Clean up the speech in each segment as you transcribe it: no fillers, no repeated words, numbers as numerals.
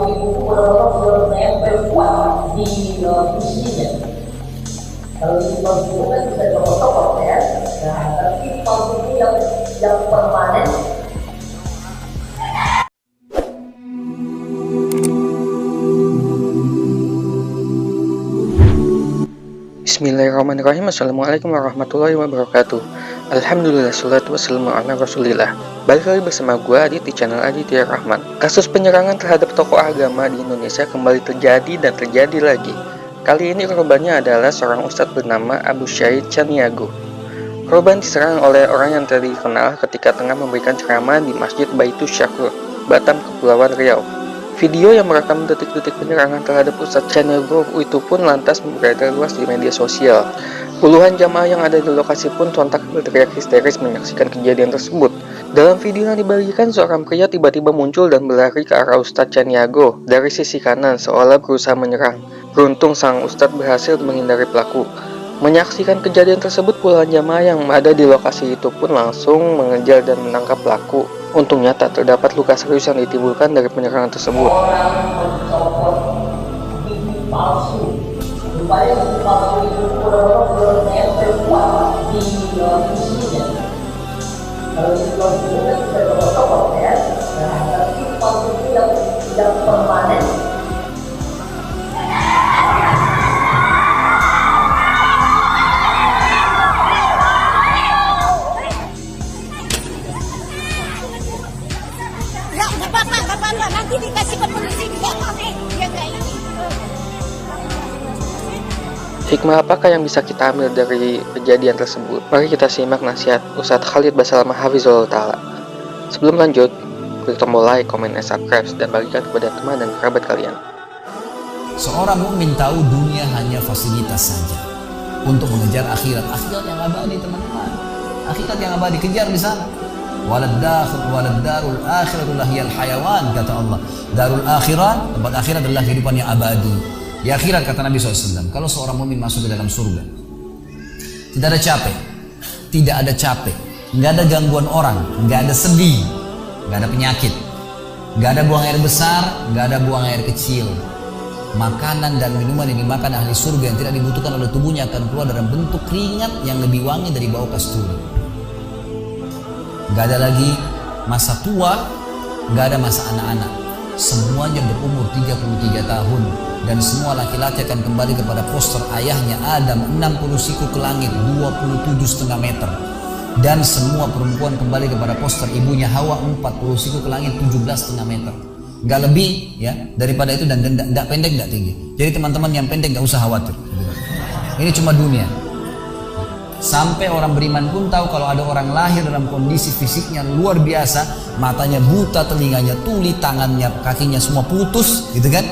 itu benar-benar sudah menempel kuat di fungsinya. Kalau di paus itu kan bisa copot-copot ya. Nah, tapi paus itu yang permanen. Bismillahirrahmanirrahim. Assalamualaikum warahmatullahi wabarakatuh. Alhamdulillah, salatu wassalamu ala rasulillah. Balik lagi bersama gue Adit di channel Aditya Rahman. Kasus penyerangan terhadap tokoh agama di Indonesia kembali terjadi dan terjadi lagi. Kali ini korbannya adalah seorang ustadz bernama Abu Syaid Chaniago. Korban diserang oleh orang yang tidak dikenal ketika tengah memberikan ceramah di Masjid Baitus Syakur, Batam, Kepulauan Riau. Video yang merekam detik-detik penyerangan terhadap Ustadz Chaniago itu pun lantas beredar luas di media sosial. Puluhan jamaah yang ada di lokasi pun sontak berteriak histeris menyaksikan kejadian tersebut. Dalam video yang dibagikan, seorang pria tiba-tiba muncul dan berlari ke arah Ustadz Chaniago dari sisi kanan seolah berusaha menyerang. Beruntung sang Ustadz berhasil menghindari pelaku. Menyaksikan kejadian tersebut, puluhan jamaah yang ada di lokasi itu pun langsung mengejar dan menangkap pelaku. Untungnya tak terdapat luka serius yang ditimbulkan dari penyerangan tersebut. Orang mencopot bibit palsu. Rupanya bibit palsu itu benar-benar sudah menempel kuat di fungsinya. Kalau di paus itu kan bisa copot-copot ya. Nah, tapi paus itu yang permanen. Nanti dikasih ke polisi dia kayak ini. Hikmah apakah yang bisa kita ambil dari kejadian tersebut? Mari kita simak nasihat Ustadz Khalid Basalamah Hafizullah Ta'ala. Sebelum lanjut, klik tombol like, komen, dan subscribe, dan bagikan kepada teman dan kerabat kalian. Seorang mukmin tahu dunia hanya fasilitas saja untuk mengejar akhirat yang abadi, teman-teman. Akhirat yang abadi, kejar di sana. Walad darul akhiratu lahiyal hayawan, kata Allah. Darul akhirat, tempat akhirat adalah kehidupan yang abadi. Di akhirat, kata Nabi SAW, kalau seorang mukmin masuk ke dalam surga, tidak ada capek, nggak ada gangguan orang, nggak ada sedih, nggak ada penyakit, nggak ada buang air besar, nggak ada buang air kecil. Makanan dan minuman yang dimakan ahli surga yang tidak dibutuhkan oleh tubuhnya akan keluar dalam bentuk keringat yang lebih wangi dari bau kasturi. Gak ada lagi masa tua, gak ada masa anak-anak. Semuanya berumur 33 tahun. Dan semua laki-laki akan kembali kepada poster ayahnya Adam 60 siku ke langit 27,5 meter. Dan semua perempuan kembali kepada poster ibunya Hawa 40 siku ke langit 17,5 meter. Gak lebih ya daripada itu, dan gak pendek gak tinggi. Jadi teman-teman yang pendek gak usah khawatir. Ini cuma dunia. Sampai orang beriman pun tahu kalau ada orang lahir dalam kondisi fisiknya luar biasa, matanya buta, telinganya tuli, tangannya, kakinya semua putus, gitu kan?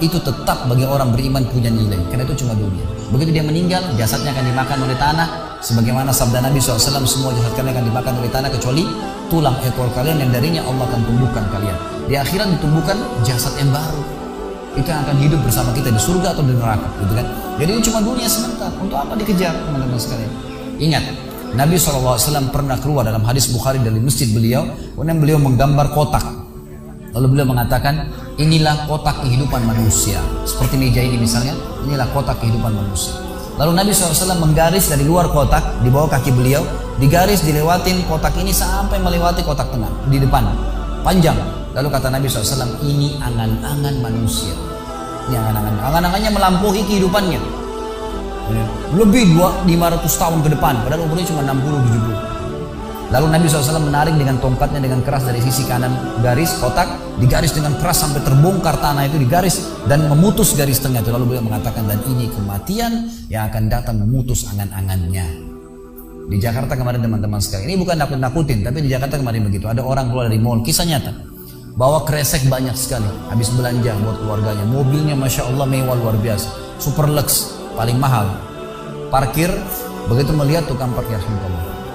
Itu tetap bagi orang beriman punya nilai, karena itu cuma dunia. Begitu dia meninggal, jasadnya akan dimakan oleh tanah, sebagaimana sabda Nabi SAW, semua jasad kalian akan dimakan oleh tanah kecuali tulang ekor kalian yang darinya Allah akan tumbuhkan kalian. Di akhirat ditumbuhkan jasad yang baru, itu yang akan hidup bersama kita di surga atau di neraka, gitu kan? Jadi ini cuma dunia sebentar. Untuk apa dikejar, teman-teman sekalian? Ingat, Nabi SAW pernah keluar dalam hadis Bukhari dari masjid beliau, kemudian beliau menggambar kotak. Lalu beliau mengatakan, inilah kotak kehidupan manusia. Seperti meja ini misalnya, inilah kotak kehidupan manusia. Lalu Nabi SAW menggaris dari luar kotak, di bawah kaki beliau, digaris, dilewatin kotak ini sampai melewati kotak tengah, di depan, panjang. Lalu kata Nabi SAW, ini angan-angan manusia. Ini angan-angannya melampaui kehidupannya. Lebih 500 tahun ke depan, padahal umurnya cuma 60-70. Lalu Nabi SAW menarik dengan tongkatnya dengan keras dari sisi kanan garis kotak, digaris dengan keras sampai terbongkar tanah itu, digaris dan memutus garis tengah itu. Lalu beliau mengatakan, dan ini kematian yang akan datang memutus angan-angannya. Di Jakarta kemarin teman-teman sekalian, ini bukan nakut-nakutin, tapi di Jakarta kemarin begitu. Ada orang keluar dari mall, kisah nyata, bawa kresek banyak sekali, habis belanja buat keluarganya. Mobilnya Masya Allah mewah luar biasa, super lux, paling mahal. Parkir, begitu melihat tukang parkir,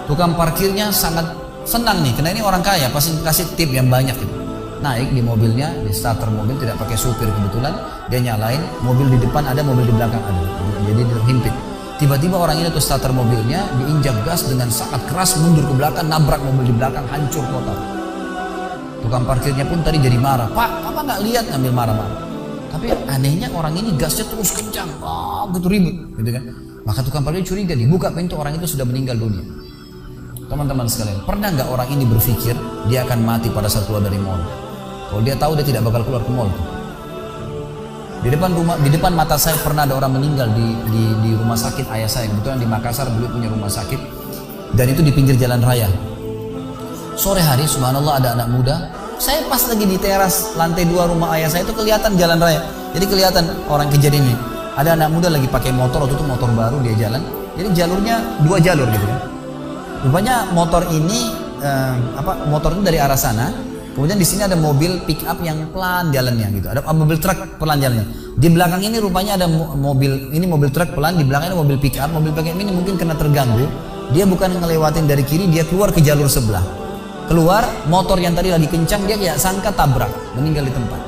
tukang parkirnya sangat senang nih, karena ini orang kaya, pasti kasih tip yang banyak gitu. Naik di mobilnya, di starter mobil, tidak pakai supir kebetulan, dia nyalain, mobil di depan ada, mobil di belakang ada, jadi terhimpit. Tiba-tiba orang ini tuh starter mobilnya diinjak gas dengan sangat keras, mundur ke belakang, nabrak mobil di belakang, hancur total. Tukang parkirnya pun tadi jadi marah. Pak, apa nggak lihat ngambil marah-marah? Tapi anehnya orang ini gasnya terus kencang, gitu ribut, gitu kan? Maka tukang parkir curiga, dibuka pintu, orang itu sudah meninggal dunia. Teman-teman sekalian, pernah nggak orang ini berpikir dia akan mati pada saat keluar dari mall? Kalau dia tahu dia tidak bakal keluar ke mall tuh. Di depan mata saya pernah ada orang meninggal di rumah sakit ayah saya. Kebetulan di Makassar beliau punya rumah sakit dan itu di pinggir jalan raya. Sore hari subhanallah ada anak muda. Saya pas lagi di teras lantai 2 rumah ayah saya itu kelihatan jalan raya. Jadi kelihatan orang kejadian ini. Ada anak muda lagi pakai motor, waktu itu motor baru dia jalan. Jadi jalurnya 2 jalur gitu kan. Rupanya motor ini motor itu dari arah sana. Kemudian di sini ada mobil pick up yang pelan jalannya gitu. Ada mobil truk pelan jalannya. Di belakang ini rupanya ada mobil truk pelan, di belakangnya mobil pick up. Mobil pick up ini mungkin kena terganggu. Dia bukan ngelewatin dari kiri, dia keluar ke jalur sebelah. Keluar, motor yang tadi lagi kencang dia kayak sangka tabrak, meninggal di tempat.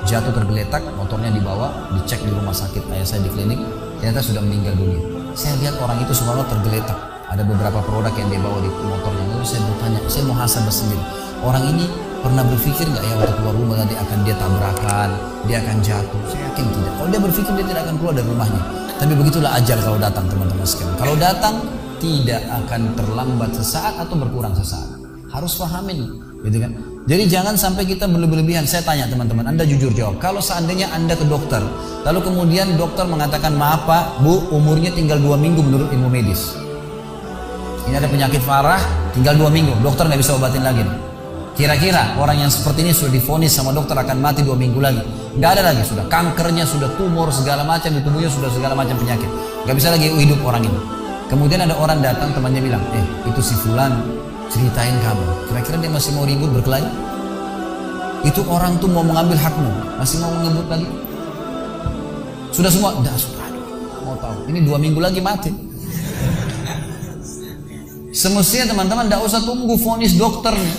Jatuh tergeletak, motornya dibawa, dicek di rumah sakit ayah saya di klinik, ternyata sudah meninggal dunia. Saya lihat orang itu subhanallah tergeletak. Ada beberapa produk yang dia bawa di motornya. Lalu saya bertanya, saya muhasabah sendiri. Orang ini pernah berpikir nggak ya waktu keluar rumah nanti akan dia tabrakan, dia akan jatuh? Saya yakin tidak. Kalau dia berpikir dia tidak akan keluar dari rumahnya. Tapi begitulah ajal kalau datang teman-teman sekalian. Kalau datang tidak akan terlambat sesaat atau berkurang sesaat. Harus pahamin, gitu kan? Jadi jangan sampai kita berlebihan. Saya tanya teman-teman, Anda jujur jawab. Kalau seandainya Anda ke dokter, lalu kemudian dokter mengatakan maaf Pak, Bu, umurnya tinggal 2 minggu menurut ilmu medis. Ini ada penyakit parah, tinggal 2 minggu, dokter nggak bisa obatin lagi. Kira-kira orang yang seperti ini sudah divonis sama dokter akan mati 2 minggu lagi? Nggak ada lagi, sudah kankernya, sudah tumor segala macam di tubuhnya, sudah segala macam penyakit. Nggak bisa lagi hidup orang ini. Kemudian ada orang datang, temannya bilang, itu si fulan ceritain kamu. Kira-kira dia masih mau ribut berkelahi? Itu orang tuh mau mengambil hakmu, masih mau ngebut lagi? Sudah semua, dah sudah, mau tahu. Ini 2 minggu lagi mati. Semestinya teman-teman tidak usah tunggu vonis dokter nih.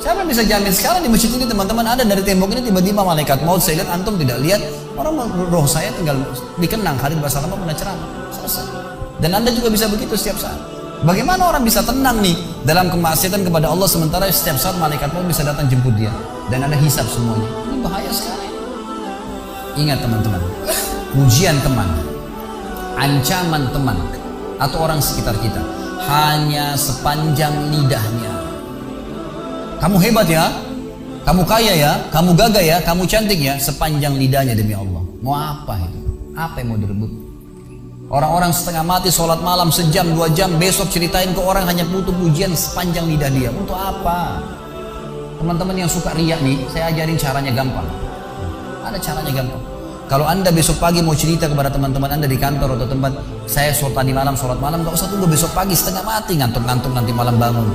Siapa bisa jamin sekarang di masjid ini teman-teman ada dari tembok ini tiba-tiba malaikat maut, saya lihat antum tidak lihat, orang roh saya tinggal dikenang. Khalid Basalamah pernah ceramah, selesai. Dan Anda juga bisa begitu setiap saat. Bagaimana orang bisa tenang nih dalam kemaksiatan kepada Allah sementara setiap saat malaikat maut bisa datang jemput dia dan ada hisab semuanya? Ini bahaya sekali. Ingat teman-teman, ujian teman, ancaman teman atau orang sekitar kita hanya sepanjang lidahnya. Kamu hebat ya, kamu kaya ya, kamu gagah ya, kamu cantik ya, sepanjang lidahnya demi Allah. Mau apa itu? Apa yang mau direbut? Orang-orang setengah mati sholat malam sejam 2 jam, besok ceritain ke orang hanya butuh pujian sepanjang lidah dia. Untuk apa? Teman-teman yang suka riak nih, saya ajarin caranya gampang. Ada caranya gampang. Kalau Anda besok pagi mau cerita kepada teman-teman Anda di kantor atau tempat, saya tadi malam sholat malam, gak usah tunggu besok pagi setengah mati, ngantuk-ngantuk nanti malam bangun.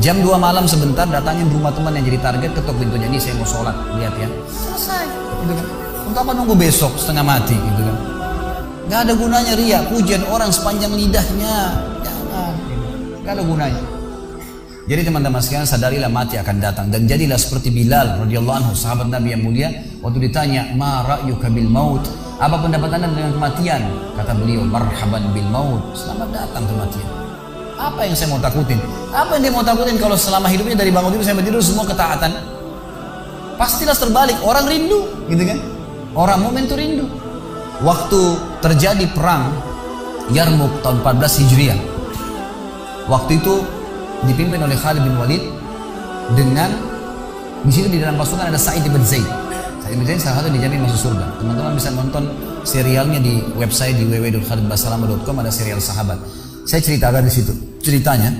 Jam 2 malam sebentar datangin rumah teman yang jadi target, ketok pintunya, ini saya mau sholat, lihat ya, selesai gitu kan. Untuk apa nunggu besok setengah mati gitu kan. Gak ada gunanya riak, pujian orang sepanjang lidahnya, jangan, gak ada gunanya. Jadi teman-teman sekalian sadarilah mati akan datang dan jadilah seperti Bilal radhiyallahu anhu, sahabat Nabi yang mulia. Waktu ditanya, ma ra'yuka bil maut, apa pendapat Anda dengan kematian? Kata beliau, marhaban bil maut, selamat datang kematian. Apa yang saya mau takutin? Apa yang dia mau takutin kalau selama hidupnya dari bangun tidur sampai tidur semua ketaatan? Pastilah terbalik, orang rindu, gitu kan? Orang mukmin itu rindu. Waktu terjadi perang Yarmuk tahun 14 Hijriah, waktu itu dipimpin oleh Khalid bin Walid dengan di situ di dalam pasukan ada Sa'id bin Zaid. Sa'id bin Zaid salah satu dijamin masuk surga. Teman-teman bisa nonton serialnya di website di www.khalidbasalamah.com, ada serial sahabat. Saya ceritakan di situ ceritanya.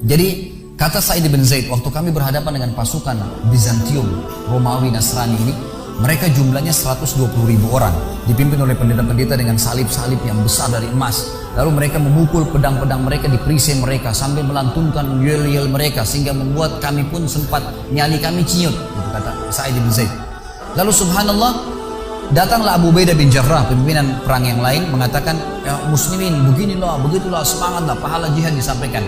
Jadi kata Sa'id bin Zaid, waktu kami berhadapan dengan pasukan Bizantium, Romawi, Nasrani ini, mereka jumlahnya 120.000 orang, dipimpin oleh pendeta-pendeta dengan salib-salib yang besar dari emas. Lalu mereka memukul pedang-pedang mereka di perisai mereka sambil melantunkan yel-yel mereka sehingga membuat kami pun sempat nyali kami ciut, itu kata Sa'id bin Zaid. Lalu subhanallah, datanglah Abu Ubaidah bin Jarrah, pimpinan perang yang lain, mengatakan, ya muslimin, beginilah, begitulah, semangatlah, pahala jihad disampaikan.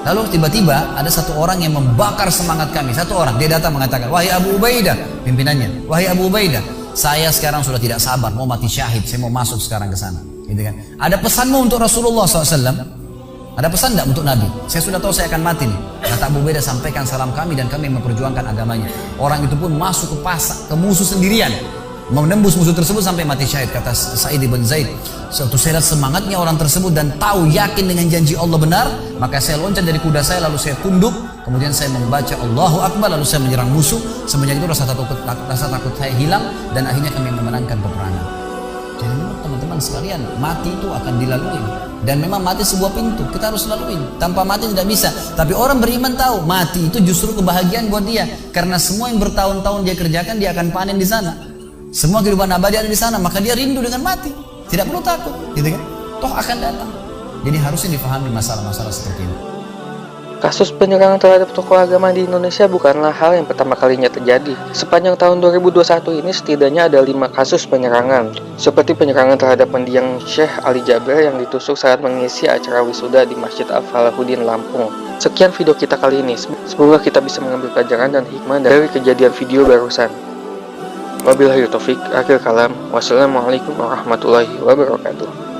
Lalu tiba-tiba ada satu orang yang membakar semangat kami. Satu orang, dia datang mengatakan, wahai Abu Ubaidah, pimpinannya, wahai Abu Ubaidah, saya sekarang sudah tidak sabar, mau mati syahid, saya mau masuk sekarang ke sana. Gitu kan? Ada pesanmu untuk Rasulullah SAW? Ada pesan tidak untuk Nabi? Saya sudah tahu saya akan mati nih. Kata Abu Ubaidah, sampaikan salam kami dan kami memperjuangkan agamanya. Orang itu pun masuk ke pasar, ke musuh sendirian, menembus musuh tersebut sampai mati syahid. Kata Sa'id bin Zaid, suatu saya lihat semangatnya orang tersebut dan tahu yakin dengan janji Allah benar, maka saya loncat dari kuda saya lalu saya tunduk, kemudian saya membaca Allahu Akbar lalu saya menyerang musuh. Semenjak itu rasa takut saya hilang dan akhirnya kami memenangkan peperangan. Jadi teman-teman sekalian, mati itu akan dilalui. Dan memang mati sebuah pintu, kita harus lalui. Tanpa mati tidak bisa. Tapi orang beriman tahu, mati itu justru kebahagiaan buat dia. Karena semua yang bertahun-tahun dia kerjakan, dia akan panen di sana. Semua kehidupan abadi ada di sana, maka dia rindu dengan mati. Tidak perlu takut, gitu kan? Toh akan datang. Jadi harusnya difahami masalah-masalah seperti ini. Kasus penyerangan terhadap tokoh agama di Indonesia bukanlah hal yang pertama kalinya terjadi. Sepanjang tahun 2021 ini setidaknya ada 5 kasus penyerangan, seperti penyerangan terhadap mendiang Syekh Ali Jaber yang ditusuk saat mengisi acara wisuda di Masjid Al-Falahuddin, Lampung. Sekian video kita kali ini, semoga kita bisa mengambil pelajaran dan hikmah dari kejadian video barusan. Wabillahi taufik, akhir kalam. Wassalamualaikum warahmatullahi wabarakatuh.